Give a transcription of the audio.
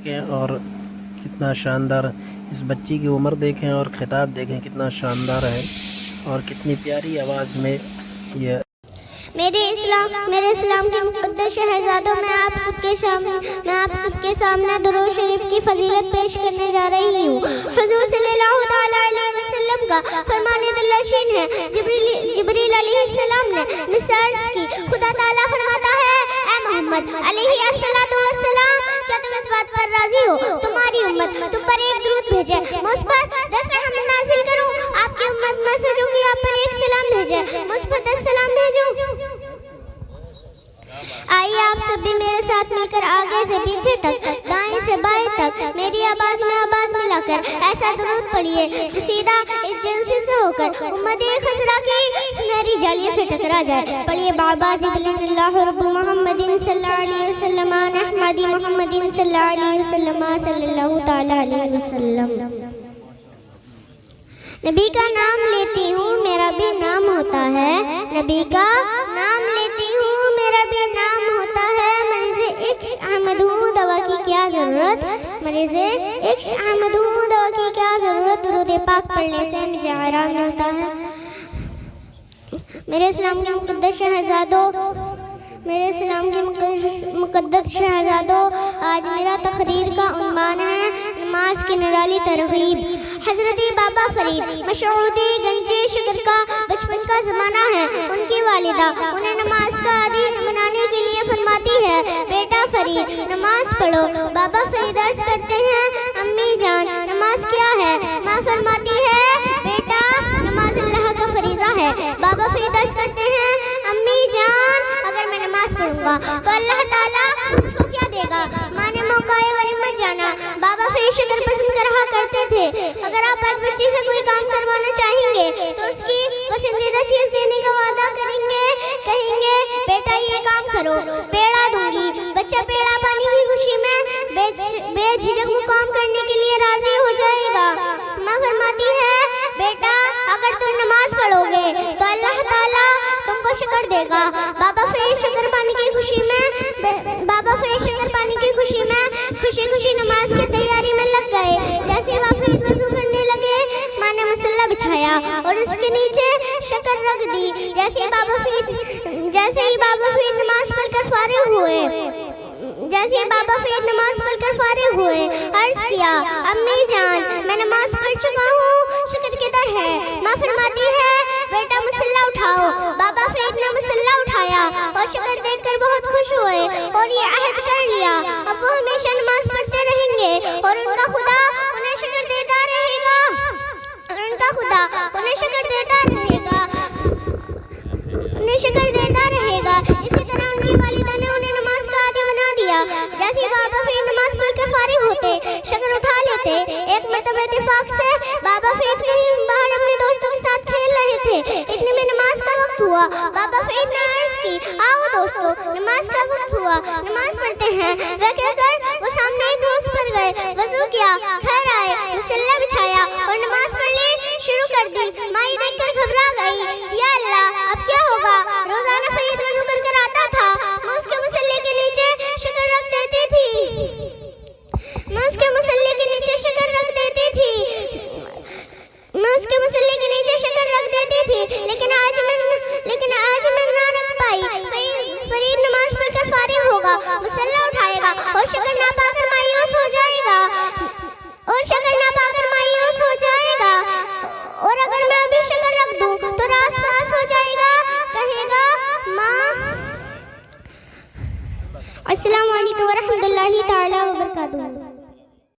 اور کتنا شاندار اس بچی کی عمر دیکھیں اور خطاب دیکھیں کتنا شاندار ہے اور کتنی پیاری آواز میں یہ میرے اسلام کے مقدس شہزادوں میں آپ سب کے سامنے درود شریف کی فضیلت پیش کرنے جا رہی ہوں۔ حضور صلی اللہ تعالیٰ علیہ وسلم کا فرمان دلنشین ہے۔ جبریل علیہ السلام نے مسعرج کی، خدا تعالیٰ فرماتا ہے اے محمد علیہ السلام، کیا تم اس بات پر راضی ہو تمہاری امت تم پر ایک درود بھیجے، میں اس پر 10 رحمت نازل کروں؟ آپ کی امت میں سے جو کہ آپ پر ایک سلام بھیجے، میں اس پر 10 سلام بھیجوں؟ آئیے آپ سب بھی میرے ساتھ مل کر آگے سے پیچھے تک، دائیں سے بائیں تک میری آواز میں آواز ملا کر ایسا درود پڑھیے جو سیدھا اس جلسے سے ہو کر امت خضرا کی سنہری جالیوں سے ٹکرا جائے۔ پڑھیے بابا جبل اللہ رب محمد صلی اللہ علیہ وسلم، احمدی محمد صلی اللہ علیہ وسلم، صلی اللہ تعالیٰ علیہ وسلم۔ نبی کا نام لیتی ہوں میرا بھی نام ہوتا ہے، نبی کا نام لیتی ہوں میرا بھی نام ہوتا ہے، مریض عشق احمد ہوں دوا کی کیا ضرورت، مریض عشق احمد ہوں دوا کی کیا ضرورت، درود پاک پڑھنے سے مجھے آرام ملتا ہے۔ میرے اسلام کے مقدس شہزادوں، آج میرا تقریر کا عنوان ہے نماز کی نرالی ترغیب۔ حضرت بابا فرید مشہودی گنجی شکر کا بچپن کا زمانہ ہے۔ ان کی والدہ انہیں نماز کا عادی بنانے کے لیے فرماتی ہے بیٹا فرید نماز پڑھو۔ بابا فرید عرض کرتے ہیں امی جان نماز کیا ہے؟ ماں فرماتی ہے بیٹا نماز اللہ کا فریضہ ہے۔ بابا فرید عرض کرتے ہیں امی جان اگر میں نماز پڑھوں گا تو اللہ تعالیٰ مجھ کو کیا دے گا؟ ماں نے موقع غنیمت جانا۔ بابا فرید شکر پسند رہا کرتے تھے۔ اگر آپ آج بچے سے کوئی کام کروانا چاہیں گے تو اس کی پسندیدہ چیز دینے کا وعدہ کریں گے، کہیں گے بیٹا یہ کام کرو، پیڑا دوں گی۔ بچہ پیڑا پانی کی خوشی میں بے جھجک وہ کام کرنے کے لیے راضی ہو جائے گا۔ ماں فرماتی ہے بیٹا اگر تم نماز پڑھو گے تو اللہ تعالیٰ تم کو شکر دے گا۔ بابا فرید شکر پانی کی خوشی میں خوشی نماز کی تیاری میں لگ گئے۔ جیسے بابا فرید وضو کرنے لگے ماں نے مصلی بچھایا اور اس کے نیچے شکر رکھ دی۔ جیسے ہی بابا فرید نماز پڑھ کر فارغ ہوئے عرض کیا امی جان میں نماز پڑھ چکا ہوں، شکر کدھر ہے؟ ماں فرماتی ہے بیٹا مصلی اٹھاؤ۔ بابا فرید نے مصلی اٹھایا اور شکر دیکھ کر بہت خوش ہوئے اور یہ عہد کر لیا اب وہ ہمیشہ نماز پڑھتے رہیں گے اور ان کا خدا انہیں شکر دیتا رہے گا، اسی طرح ان کی والدہ نے انہیں نماز کا عادی بنا دیا۔ جیسے بابا فرید نماز پڑھ کر فارغ ہوتے شکر اٹھا لیتے۔ ایک مرتبہ اتفاق سے بابا فرید کہیں باہر اپنے دوستوں کے ساتھ کھیل رہے تھے، اتنے میں نماز کا وقت ہوا۔ بابا فرید نے عرض کی آؤ دوستو نماز کا وقت ہوا، نماز پڑھتے ہیں۔ وہ کہہ کر وہ سامنے ایک روز پر گئے، وضو کیا، گھر آئے، مصلی بچھایا اور نماز پڑھنی شروع کر دی۔ ماں یہ دیکھ کر گھبرا گئی، یا اللہ اب کیا ہوگا؟ روزانہ فرید وضو کر آتا تھا، میں اس کے مصلی کے نیچے شکر رکھ دیتی تھی، لیکن آج میں نہ رکھ پائی۔ فرید نماز پڑھ کر فارغ ہوگا، مصلی اٹھائے گا اور شکر نہ پا کر مایوس ہو جائے گا، اور اگر میں ابھی شکر رکھ دوں تو راس پاس ہو جائے گا، کہے گا ماں۔ السلام علیکم ورحمۃ اللہ تعالیٰ وبرکاتہ۔